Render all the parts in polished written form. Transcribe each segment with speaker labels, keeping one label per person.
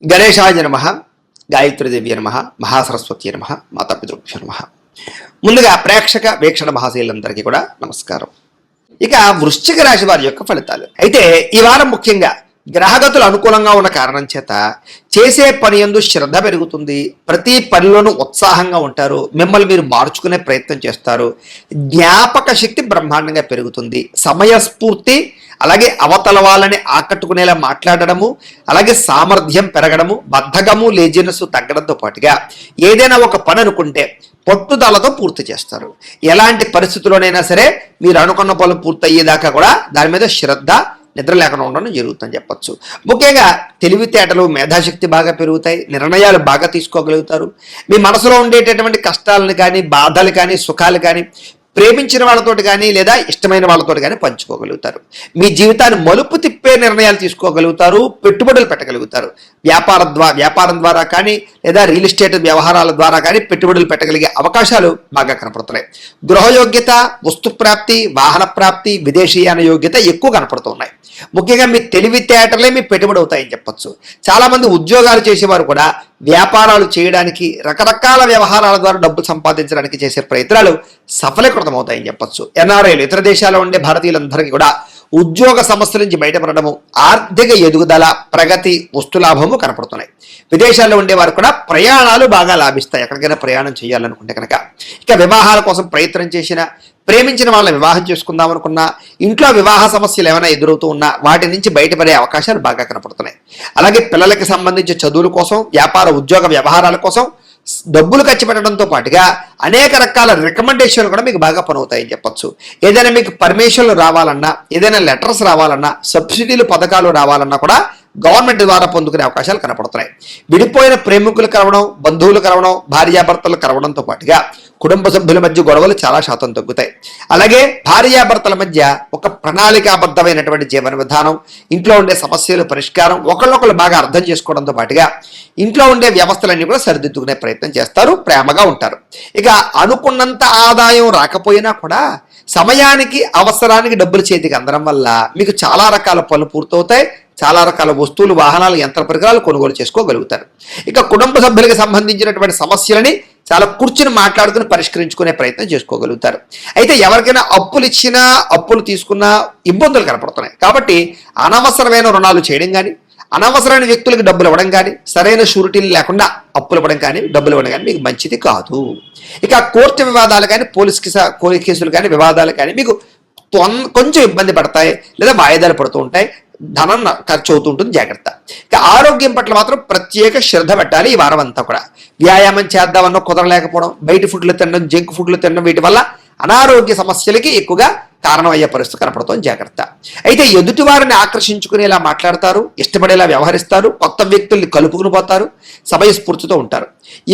Speaker 1: గణేశాయ నమః, గాయత్రీదేవి నమః, మహాసరస్వతి నమః, మాతాపితృభ్యో నమః. ముందుగా ప్రేక్షక వీక్షణ మహాశీలందరికీ కూడా నమస్కారం. ఇక వృశ్చిక రాశి వారి యొక్క ఫలితాలు అయితే ఈ వారం ముఖ్యంగా గ్రహగతులు అనుకూలంగా ఉన్న కారణం చేత చేసే పని యందు శ్రద్ధ పెరుగుతుంది. ప్రతి పనిలోనూ ఉత్సాహంగా ఉంటారు. మిమ్మల్ని మీరు మార్చుకునే ప్రయత్నం చేస్తారు. జ్ఞాపక శక్తి బ్రహ్మాండంగా పెరుగుతుంది. సమయస్ఫూర్తి, అలాగే అవతల వాళ్ళని ఆకట్టుకునేలా మాట్లాడడము, అలాగే సామర్థ్యం పెరగడము, బద్ధకము లేజినెస్ తగ్గడంతో పాటుగా ఏదైనా ఒక పని అనుకుంటే పట్టుదలతో పూర్తి చేస్తారు. ఎలాంటి పరిస్థితుల్లోనైనా సరే మీరు అనుకున్న పనులు పూర్తయ్యేదాకా కూడా దాని మీద శ్రద్ధ, నిద్ర లేకుండా ఉండడం జరుగుతుందని చెప్పచ్చు. ముఖ్యంగా తెలివితేటలు, మేధాశక్తి బాగా పెరుగుతాయి. నిర్ణయాలు బాగా తీసుకోగలుగుతారు. మీ మనసులో ఉండేటటువంటి కష్టాలను కానీ, బాధలు కానీ, సుఖాలు కానీ ప్రేమించిన వాళ్ళతోటి కానీ లేదా ఇష్టమైన వాళ్ళతోటి కానీ పంచుకోగలుగుతారు. మీ జీవితాన్ని మలుపు తిప్పే నిర్ణయాలు తీసుకోగలుగుతారు. పెట్టుబడులు పెట్టగలుగుతారు. వ్యాపారం ద్వారా కానీ లేదా రియల్ ఎస్టేట్ వ్యవహారాల ద్వారా కానీ పెట్టుబడులు పెట్టగలిగే అవకాశాలు బాగా కనపడుతున్నాయి. గృహయోగ్యత, వస్తు ప్రాప్తి, వాహన ప్రాప్తి, విదేశీయాన యోగ్యత ఎక్కువ కనపడుతున్నాయి. ముఖ్యంగా మీ తెలివితేటలే మీ పెట్టుబడి అవుతాయని చెప్పచ్చు. చాలామంది ఉద్యోగాలు చేసేవారు కూడా వ్యాపారాలు చేయడానికి, రకరకాల వ్యవహారాల ద్వారా డబ్బులు సంపాదించడానికి చేసే ప్రయత్నాలు సఫలీకృతం అవుతాయని చెప్పచ్చు. ఎన్ఆర్ఐలు, ఇతర దేశాల్లో ఉండే భారతీయులందరికీ కూడా ఉద్యోగ సమస్యల నుంచి బయటపడడము, ఆర్థిక ఎదుగుదల, ప్రగతి, వస్తులాభము కనపడుతున్నాయి. విదేశాల్లో ఉండే వారు కూడా ప్రయాణాలు బాగా లాభిస్తాయి. ఎక్కడికైనా ప్రయాణం చేయాలనుకుంటే కనుక. ఇక వివాహాల కోసం ప్రయత్నం చేసిన, ప్రేమించిన వాళ్ళని వివాహం చేసుకుందాం అనుకున్నా, ఇంట్లో వివాహ సమస్యలు ఏమైనా ఎదురవుతూ ఉన్నా వాటి నుంచి బయటపడే అవకాశాలు బాగా కనపడుతున్నాయి. అలాగే పిల్లలకి సంబంధించి చదువుల కోసం, వ్యాపార ఉద్యోగ వ్యవహారాల కోసం డబ్బులు ఖర్చు పెట్టడంతో పాటుగా అనేక రకాల రికమెండేషన్లు కూడా మీకు బాగా పనవుతాయని చెప్పచ్చు. ఏదైనా మీకు పర్మిషన్లు రావాలన్నా, ఏదైనా లెటర్స్ రావాలన్నా, సబ్సిడీలు పథకాలు రావాలన్నా కూడా గవర్నమెంట్ ద్వారా పొందుకునే అవకాశాలు కనపడుతున్నాయి. విడిపోయిన ప్రేమికులు కలవడం, బంధువులు కలవడం, భార్యాభర్తలు కలవడంతో పాటుగా కుటుంబ సభ్యుల మధ్య గొడవలు చాలా శాతం తగ్గుతాయి. అలాగే భార్యాభర్తల మధ్య ఒక ప్రణాళికాబద్ధమైనటువంటి జీవన విధానం, ఇంట్లో ఉండే సమస్యలు పరిష్కారం, ఒకళ్ళొకళ్ళు బాగా అర్థం చేసుకోవడంతో పాటుగా ఇంట్లో ఉండే వ్యవస్థలన్నీ కూడా సరిదిద్దుకునే ప్రయత్నం చేస్తారు. ప్రేమగా ఉంటారు. ఇక అనుకున్నంత ఆదాయం రాకపోయినా కూడా సమయానికి, అవసరానికి డబ్బులు చేతికి అందడం వల్ల మీకు చాలా రకాల పనులు పూర్తవుతాయి. చాలా రకాల వస్తువులు, వాహనాలు, యంత్ర పరికరాలు కొనుగోలు చేసుకోగలుగుతారు. ఇక కుటుంబ సభ్యులకు సంబంధించినటువంటి సమస్యలని చాలా కూర్చుని మాట్లాడుకుని పరిష్కరించుకునే ప్రయత్నం చేసుకోగలుగుతారు. అయితే ఎవరికైనా అప్పులు ఇచ్చినా, అప్పులు తీసుకున్నా ఇబ్బందులు కనపడుతున్నాయి. కాబట్టి అనవసరమైన రుణాలు చేయడం కానీ, అనవసరమైన వ్యక్తులకు డబ్బులు ఇవ్వడం కానీ, సరైన షూరిటీలు లేకుండా అప్పులు ఇవ్వడం కానీ, డబ్బులు ఇవ్వడం కానీ మీకు మంచిది కాదు. ఇక కోర్టు వివాదాలు కానీ, పోలీస్ కేసులు కానీ, వివాదాలు కానీ మీకు కొంచెం ఇబ్బంది పడతాయి లేదా వాయిదాలు పడుతూ ఉంటాయి. ధనం ఖర్చు అవుతూ ఉంటుంది. జాగ్రత్త. ఇక ఆరోగ్యం పట్ల మాత్రం ప్రత్యేక శ్రద్ధ పెట్టాలి. ఈ వారం అంతా కూడా వ్యాయామం చేద్దామన్నా కుదరలేకపోవడం, బయట ఫుడ్లు తినడం, జంక్ ఫుడ్లు తినడం, వీటి వల్ల అనారోగ్య సమస్యలకి ఎక్కువగా కారణం అయ్యే పరిస్థితి కనపడుతుంది. జాగ్రత్త. అయితే ఎదుటి వారిని ఆకర్షించుకునేలా మాట్లాడతారు, ఇష్టపడేలా వ్యవహరిస్తారు, కొత్త వ్యక్తుల్ని కలుపుకుని పోతారు, సమయస్ఫూర్తితో ఉంటారు.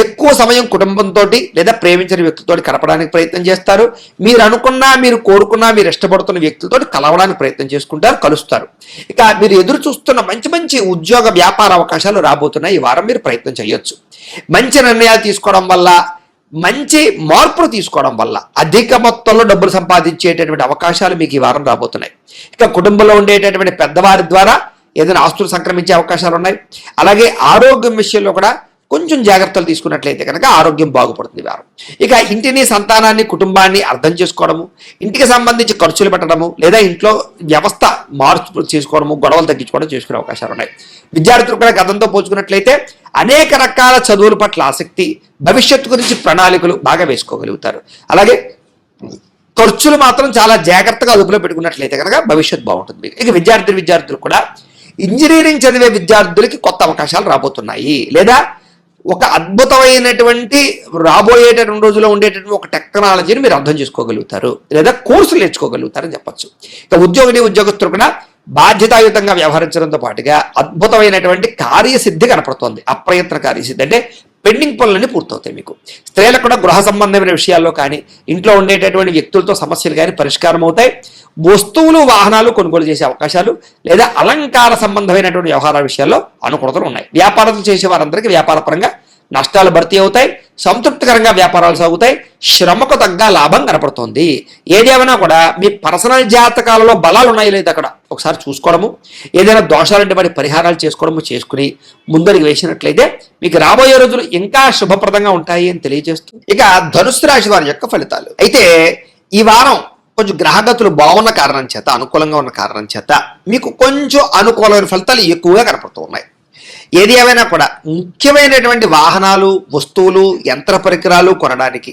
Speaker 1: ఎక్కువ సమయం కుటుంబంతో లేదా ప్రేమించిన వ్యక్తులతో గడపడానికి ప్రయత్నం చేస్తారు. మీరు అనుకున్నా, మీరు కోరుకున్నా, మీరు ఇష్టపడుతున్న వ్యక్తులతో కలవడానికి ప్రయత్నం చేసుకుంటారు, కలుస్తారు. ఇక మీరు ఎదురు చూస్తున్న మంచి మంచి ఉద్యోగ వ్యాపార అవకాశాలు రాబోతున్నాయి. ఈ వారం మీరు ప్రయత్నం చేయొచ్చు. మంచి నిర్ణయాలు తీసుకోవడం వల్ల, మంచి మార్పులు తీసుకోవడం వల్ల అధిక మొత్తంలో డబ్బులు సంపాదించేటటువంటి అవకాశాలు మీకు ఈ వారం రాబోతున్నాయి. ఇక కుటుంబంలో ఉండేటటువంటి పెద్దవారి ద్వారా ఏదైనా ఆస్తులు సంక్రమించే అవకాశాలు ఉన్నాయి. అలాగే ఆరోగ్యం విషయంలో కూడా కొంచెం జాగ్రత్తలు తీసుకున్నట్లయితే కనుక ఆరోగ్యం బాగుపడుతుంది ఈ వారం. ఇక ఇంటిని, సంతానాన్ని, కుటుంబాన్ని అర్థం చేసుకోవడము, ఇంటికి సంబంధించి ఖర్చులు పెట్టడము, లేదా ఇంట్లో వ్యవస్థ మార్పు చేసుకోవడము, గొడవలు తగ్గించుకోవడం చేసుకునే అవకాశాలు ఉన్నాయి. విద్యార్థులు కూడా గతంతో పోల్చుకున్నట్లయితే అనేక రకాల చదువుల పట్ల ఆసక్తి, భవిష్యత్తు గురించి ప్రణాళికలు బాగా వేసుకోగలుగుతారు. అలాగే ఖర్చులు మాత్రం చాలా జాగ్రత్తగా అదుపులో పెట్టుకున్నట్లయితే కనుక భవిష్యత్తు బాగుంటుంది. ఇక విద్యార్థులు కూడా ఇంజనీరింగ్ చదివే విద్యార్థులకి కొత్త అవకాశాలు రాబోతున్నాయి. లేదా ఒక అద్భుతమైనటువంటి రాబోయేటటువంటి రోజుల్లో ఉండేటటువంటి ఒక టెక్నాలజీని మీరు అర్థం చేసుకోగలుగుతారు, లేదా కోర్సులు నేర్చుకోగలుగుతారని చెప్పచ్చు. ఇక ఉద్యోగస్తులు కూడా బాధ్యతాయుతంగా వ్యవహరించడంతో పాటుగా అద్భుతమైనటువంటి కార్యసిద్ధి కనపడుతోంది. అప్రయత్న కార్యసిద్ధి అంటే పెండింగ్ పనులన్నీ పూర్తవుతాయి మీకు. స్త్రీలకు కూడా గృహ సంబంధమైన విషయాల్లో కానీ, ఇంట్లో ఉండేటటువంటి వ్యక్తులతో సమస్యలు కానీ పరిష్కారం అవుతాయి. వస్తువులు, వాహనాలు కొనుగోలు చేసే అవకాశాలు, లేదా అలంకార సంబంధమైనటువంటి వ్యవహారాల విషయాల్లో అనుకూలతలు ఉన్నాయి. వ్యాపారాలు చేసే వారందరికీ వ్యాపారపరంగా నష్టాలు భర్తీ అవుతాయి. సంతృప్తికరంగా వ్యాపారాలు సాగుతాయి. శ్రమకు తగ్గ లాభం కనపడుతోంది. ఏదేమైనా కూడా మీ పర్సనల్ జాతకాలలో బలాలు ఉన్నాయి లేదు అక్కడ ఒకసారి చూసుకోవడము, ఏదైనా దోషాలంటే వాటి పరిహారాలు చేసుకోవడము చేసుకుని ముందరికి వేసినట్లయితే మీకు రాబోయే రోజులు ఇంకా శుభప్రదంగా ఉంటాయి అని తెలియజేస్తూ ఇక ధనుస్సు రాశి వారి యొక్క ఫలితాలు. అయితే ఈ వారం కొంచెం గ్రహగతులు బాగున్న కారణం చేత, అనుకూలంగా ఉన్న కారణం చేత మీకు కొంచెం అనుకూలమైన ఫలితాలు ఎక్కువగా కనపడుతూ ఉన్నాయి. ఏది ఏమైనా కూడా ముఖ్యమైనటువంటి వాహనాలు, వస్తువులు, యంత్ర పరికరాలు కొనడానికి,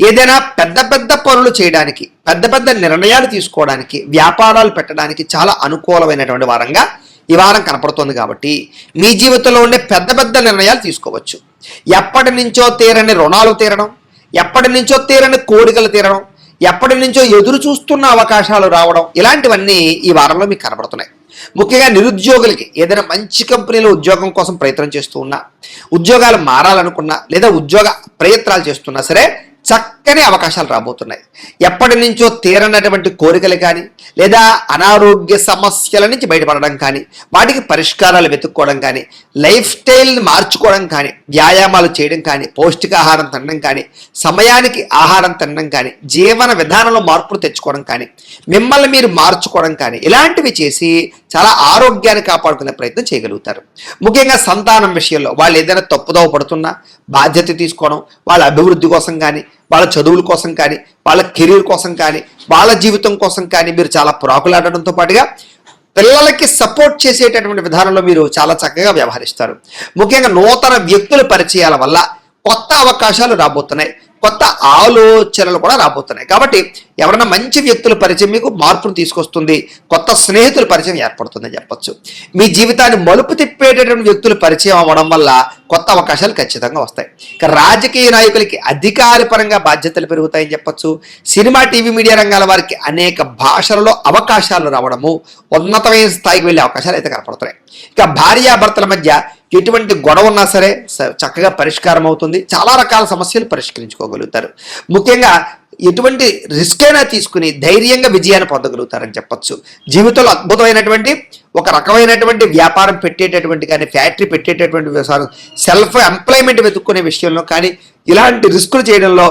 Speaker 1: ఏదైనా పెద్ద పెద్ద పనులు చేయడానికి, పెద్ద పెద్ద నిర్ణయాలు తీసుకోవడానికి, వ్యాపారాలు పెట్టడానికి చాలా అనుకూలమైనటువంటి వారంగా ఈ వారం కనపడుతోంది. కాబట్టి మీ జీవితంలో ఉండే పెద్ద పెద్ద నిర్ణయాలు తీసుకోవచ్చు. ఎప్పటి నుంచో తీరని రుణాలు తీరడం, ఎప్పటి నుంచో తీరని కోరికలు తీరడం, ఎప్పటి నుంచో ఎదురు చూస్తున్న అవకాశాలు రావడం, ఇలాంటివన్నీ ఈ వారంలో మీకు కనబడుతున్నాయి. ముఖ్యంగా నిరుద్యోగులకి ఏదైనా మంచి కంపెనీలో ఉద్యోగం కోసం ప్రయత్నం చేస్తూ ఉన్నా, ఉద్యోగాలు మారాలనుకున్నా, లేదా ఉద్యోగ ప్రయత్నాలు చేస్తున్నా సరే చక్కని అవకాశాలు రాబోతున్నాయి. ఎప్పటి నుంచో తీరనటువంటి కోరికలు కానీ, లేదా అనారోగ్య సమస్యల నుంచి బయటపడడం కానీ, వాటికి పరిష్కారాలు వెతుక్కోవడం కానీ, లైఫ్ స్టైల్ని మార్చుకోవడం కానీ, వ్యాయామాలు చేయడం కానీ, పౌష్టికాహారం తినడం కానీ, సమయానికి ఆహారం తినడం కానీ, జీవన విధానంలో మార్పులు తెచ్చుకోవడం కానీ, మిమ్మల్ని మీరు మార్చుకోవడం కానీ, ఇలాంటివి చేసి చాలా ఆరోగ్యాన్ని కాపాడుకునే ప్రయత్నం చేయగలుగుతారు. ముఖ్యంగా సంతానం విషయంలో వాళ్ళు ఏదైనా తప్పుదోవ పడుతున్నా బాధ్యత తీసుకోవడం, వాళ్ళ అభివృద్ధి కోసం కానీ, వాళ్ళ చదువుల కోసం కానీ, వాళ్ళ కెరీర్ కోసం కానీ, వాళ్ళ జీవితం కోసం కానీ మీరు చాలా ప్రాకులాడడంతో పాటుగా పిల్లలకి సపోర్ట్ చేసేటటువంటి విధానంలో మీరు చాలా చక్కగా వ్యవహరిస్తారు. ముఖ్యంగా నూతన వ్యక్తుల పరిచయాల వల్ల కొత్త అవకాశాలు రాబోతున్నాయి, కొత్త ఆలోచనలు కూడా రాబోతున్నాయి. కాబట్టి ఎవరైనా మంచి వ్యక్తుల పరిచయం మీకు మార్పును తీసుకొస్తుంది, కొత్త స్నేహితుల పరిచయం ఏర్పడుతుందని చెప్పొచ్చు. మీ జీవితాన్ని మలుపు తిప్పేటటువంటి వ్యక్తుల పరిచయం అవ్వడం వల్ల కొత్త అవకాశాలు ఖచ్చితంగా వస్తాయి. ఇక రాజకీయ నాయకులకి అధికారపరంగా బాధ్యతలు పెరుగుతాయని చెప్పొచ్చు. సినిమా, టీవీ, మీడియా రంగాల వారికి అనేక భాషలలో అవకాశాలు రావడము, ఉన్నతమైన స్థాయికి వెళ్ళే అవకాశాలు అయితే కనపడుతున్నాయి. ఇక భార్యాభర్తల మధ్య ఎటువంటి గొడవ ఉన్నా సరే చక్కగా పరిష్కారం అవుతుంది. చాలా రకాల సమస్యలు పరిష్కరించుకోగలుగుతారు. ముఖ్యంగా ఎటువంటి రిస్క్ అయినా తీసుకుని ధైర్యంగా విజయాన్ని పొందగలుగుతారని చెప్పొచ్చు. జీవితంలో అద్భుతమైనటువంటి ఒక రకమైనటువంటి వ్యాపారం పెట్టేటటువంటి కానీ, ఫ్యాక్టరీ పెట్టేటటువంటి వ్యవసాయం, సెల్ఫ్ ఎంప్లాయ్మెంట్ వెతుక్కునే విషయంలో కానీ, ఇలాంటి రిస్కులు చేయడంలో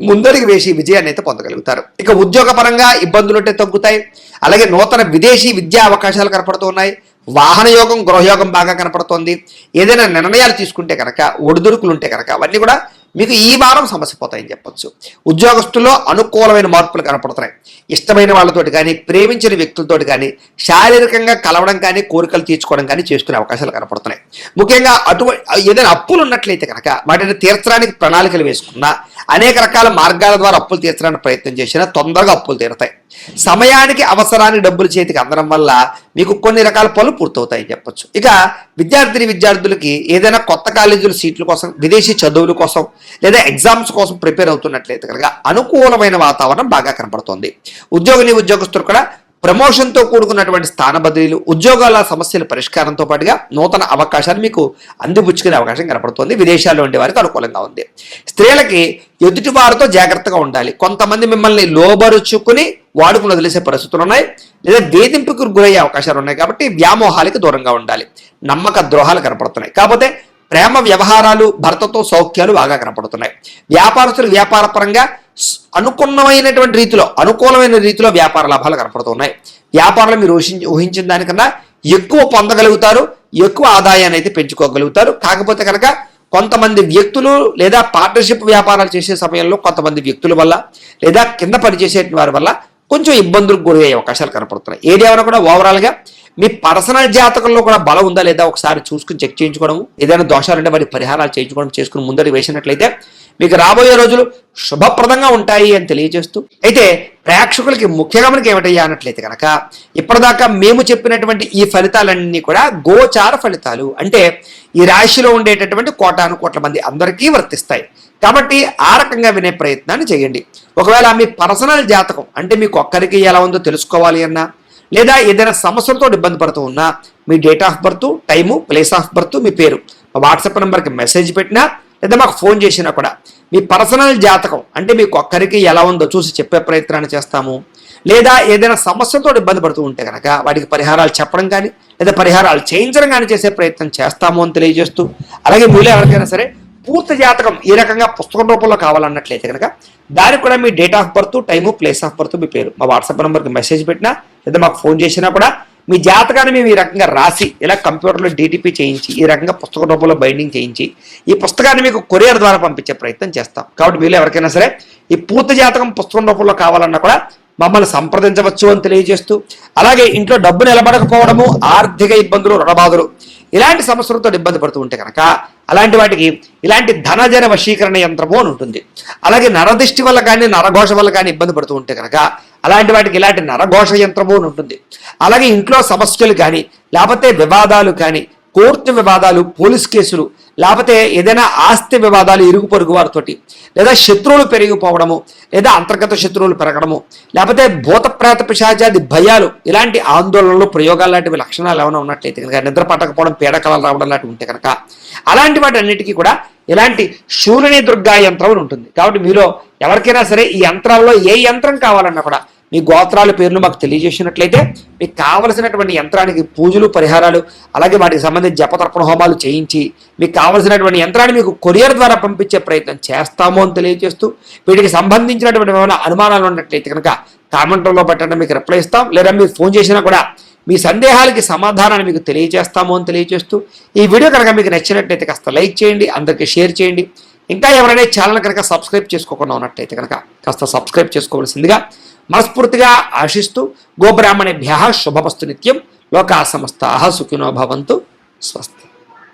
Speaker 1: ముందరికి వేసి విజయాన్ని అయితే పొందగలుగుతారు. ఇక ఉద్యోగపరంగా ఇబ్బందులు ఉంటే తగ్గుతాయి. అలాగే నూతన విదేశీ విద్యా అవకాశాలు కనపడుతూ ఉన్నాయి. వాహన యోగం, గృహయోగం బాగా కనపడుతోంది. ఏదైనా నిర్ణయాలు తీసుకుంటే కనుక, ఒడిదుడుకులు ఉంటే కనుక అవన్నీ కూడా మీకు ఈ వారం సమస్య పోతాయని చెప్పొచ్చు. ఉద్యోగస్తుల్లో అనుకూలమైన మార్పులు కనపడుతున్నాయి. ఇష్టమైన వాళ్ళతోటి కానీ, ప్రేమించిన వ్యక్తులతోటి కానీ శారీరకంగా కలవడం కానీ, కోరికలు తీర్చుకోవడం కానీ చేసుకునే అవకాశాలు కనపడుతున్నాయి. ముఖ్యంగా ఏదైనా అప్పులు ఉన్నట్లయితే కనుక వాటిని తీర్చడానికి ప్రణాళికలు వేసుకున్నా, అనేక రకాల మార్గాల ద్వారా అప్పులు తీర్చడానికి ప్రయత్నం చేసినా తొందరగా అప్పులు తీరుతాయి. సమయానికి అవసరానికి డబ్బులు చేతికి అందడం వల్ల మీకు కొన్ని రకాల పనులు పూర్తవుతాయని చెప్పొచ్చు. ఇక విద్యార్థులకి ఏదైనా కొత్త కాలేజీల సీట్ల కోసం, విదేశీ చదువుల కోసం, లేదా ఎగ్జామ్స్ కోసం ప్రిపేర్ అవుతున్నట్లయితే కనుక అనుకూలమైన వాతావరణం బాగా కనపడుతోంది. ఉద్యోగస్తులు కూడా ప్రమోషన్తో కూడుకున్నటువంటి స్థాన బదిలీలు, ఉద్యోగాల సమస్యల పరిష్కారంతో పాటుగా నూతన అవకాశాలు మీకు అందిపుచ్చుకునే అవకాశం కనపడుతోంది. విదేశాల్లో ఉండే వారికి అనుకూలంగా ఉంది. స్త్రీలకి ఎదుటి వారితో జాగ్రత్తగా ఉండాలి. కొంతమంది మిమ్మల్ని లోబరుచుకుని వాడుకుని వదిలేసే పరిస్థితులు ఉన్నాయి, లేదా వేధింపుకు గురయ్యే అవకాశాలు ఉన్నాయి. కాబట్టి వ్యామోహాలకి దూరంగా ఉండాలి. నమ్మక ద్రోహాలు కనపడుతున్నాయి. కాకపోతే ప్రేమ వ్యవహారాలు, భర్తతో సౌఖ్యాలు బాగా కనపడుతున్నాయి. వ్యాపారస్తులు వ్యాపారపరంగా అనుకూలమైన రీతిలో వ్యాపార లాభాలు కనపడుతున్నాయి. వ్యాపారాలు మీరు ఊహించిన దానికన్నా ఎక్కువ పొందగలుగుతారు, ఎక్కువ ఆదాయాన్ని అయితే పెంచుకోగలుగుతారు. కాకపోతే కనుక కొంతమంది వ్యక్తులు లేదా పార్ట్నర్షిప్ వ్యాపారాలు చేసే సమయంలో కొంతమంది వ్యక్తుల వల్ల, లేదా కింద పనిచేసే వారి వల్ల కొంచెం ఇబ్బందులకు గురయ్యే అవకాశాలు కనపడుతున్నాయి. ఏదేమైనా కూడా ఓవరాల్గా మీ పర్సనల్ జాతకంలో కూడా బలం ఉందా లేదా ఒకసారి చూసుకుని చెక్ చేయించుకోవడం, ఏదైనా దోషాలు ఉంటే వాటి పరిహారాలు చేసుకుని ముందరికి వేసినట్లయితే మీకు రాబోయే రోజులు శుభప్రదంగా ఉంటాయి అని తెలియజేస్తూ, అయితే ప్రేక్షకులకి ముఖ్యంగా మనకి ఏమిటయ్యా అన్నట్లయితే కనుక ఇప్పటిదాకా మేము చెప్పినటువంటి ఈ ఫలితాలన్నీ కూడా గోచార ఫలితాలు, అంటే ఈ రాశిలో ఉండేటటువంటి కోటాను కోట్ల మంది అందరికీ వర్తిస్తాయి. కాబట్టి ఆ రకంగా వినే ప్రయత్నాన్ని చేయండి. ఒకవేళ మీ పర్సనల్ జాతకం అంటే మీకు ఒక్కరికి ఎలా ఉందో తెలుసుకోవాలి అన్నా, లేదా ఏదైనా సమస్యలతో ఇబ్బంది పడుతూ ఉన్నా, మీ date of birth, time, place of birth, మీ పేరు మా వాట్సాప్ నెంబర్కి మెసేజ్ పెట్టినా, లేదా మాకు ఫోన్ చేసినా కూడా మీ పర్సనల్ జాతకం అంటే మీకు ఒక్కరికి ఎలా ఉందో చూసి చెప్పే ప్రయత్నాన్ని చేస్తాము. లేదా ఏదైనా సమస్యలతో ఇబ్బంది పడుతూ ఉంటే కనుక వాటికి పరిహారాలు చెప్పడం కానీ, లేదా పరిహారాలు చేయించడం కానీ చేసే ప్రయత్నం చేస్తాము అని తెలియజేస్తూ, అలాగే మీలో ఎవరికైనా సరే పూర్తి జాతకం ఈ రకంగా పుస్తకం రూపంలో కావాలన్నట్లయితే కనుక దానికి కూడా మీ date of birth, time, place of birth, మీ పేరు మా వాట్సాప్ నెంబర్కి మెసేజ్ పెట్టినా లేదా మాకు ఫోన్ చేసినా కూడా మీ జాతకాన్ని మేము ఈ రకంగా రాసి ఇలా కంప్యూటర్లో DTP చేయించి ఈ రకంగా పుస్తక రూపంలో బైండింగ్ చేయించి ఈ పుస్తకాన్ని మీకు కొరియర్ ద్వారా పంపించే ప్రయత్నం చేస్తాం. కాబట్టి మీరు ఎవరికైనా సరే ఈ పూర్తి జాతకం పుస్తకం రూపంలో కావాలన్నా కూడా మమ్మల్ని సంప్రదించవచ్చు అని తెలియజేస్తూ, అలాగే ఇంట్లో డబ్బు నిలబడకపోవడము, ఆర్థిక ఇబ్బందులు, రుణబాధలు ఇలాంటి సమస్యలతో ఇబ్బంది పడుతూ ఉంటే కనుక అలాంటి వాటికి ఇలాంటి ధనజన వశీకరణ యంత్రము అని ఉంటుంది. అలాగే నరదిష్టి వల్ల కానీ నరఘోష వల్ల కానీ ఇబ్బంది పడుతూ ఉంటే కనుక అలాంటి వాటికి ఇలాంటి నరఘోష యంత్రము అని ఉంటుంది. అలాగే ఇంట్లో సమస్యలు కానీ లేకపోతే వివాదాలు కానీ, కోర్టు వివాదాలు, పోలీస్ కేసులు, లేకపోతే ఏదైనా ఆస్తి వివాదాలు ఇరుగు పొరుగు వారితోటి, లేదా శత్రువులు పెరిగిపోవడము, లేదా అంతర్గత శత్రువులు పెరగడము, లేకపోతే భూత ప్రేత పిశాచాది భయాలు, ఇలాంటి ఆందోళనలు, ప్రయోగాలు లాంటివి లక్షణాలు ఏమైనా ఉన్నట్లయితే కనుక, నిద్ర పట్టకపోవడం, పీడకలాలు రావడం లాంటివి ఉంటే కనుక అలాంటి వాటి అన్నిటికీ కూడా ఇలాంటి శూలిని దుర్గా యంత్రం అని ఉంటుంది. కాబట్టి మీరు ఎవరికైనా సరే ఈ యంత్రాల్లో ఏ యంత్రం కావాలన్నా కూడా మీ గోత్రాల పేర్లు మాకు తెలియజేసినట్లయితే మీకు కావలసినటువంటి యంత్రానికి పూజలు, పరిహారాలు, అలాగే వాటికి సంబంధించి జపతర్పణ హోమాలు చేయించి మీకు కావలసినటువంటి యంత్రాన్ని మీకు కొరియర్ ద్వారా పంపించే ప్రయత్నం చేస్తాము అని తెలియజేస్తూ, వీటికి సంబంధించినటువంటి ఏమైనా అనుమానాలు ఉన్నట్లయితే కనుక కామెంట్లో పెట్టండి, మీకు రిప్లై ఇస్తాం. లేదా మీరు ఫోన్ చేసినా కూడా మీ సందేహాలకి సమాధానాన్ని మీకు తెలియజేస్తాము అని తెలియజేస్తూ, ఈ వీడియో కనుక మీకు నచ్చినట్లయితే కాస్త లైక్ చేయండి, అందరికీ షేర్ చేయండి. ఇంకా ఎవరైనా ఛానల్ కనుక సబ్స్క్రైబ్ చేసుకోకుండా ఉన్నట్లయితే కనుక కాస్త సబ్స్క్రైబ్ చేసుకోవాల్సిందిగా మనస్ఫూర్తిగా ఆశిస్తూ, గోబ్రాహ్మణేభ్యః శుభమస్తు నిత్యం, లోకా సమస్తాః సుఖినో భవంతు, స్వస్తి.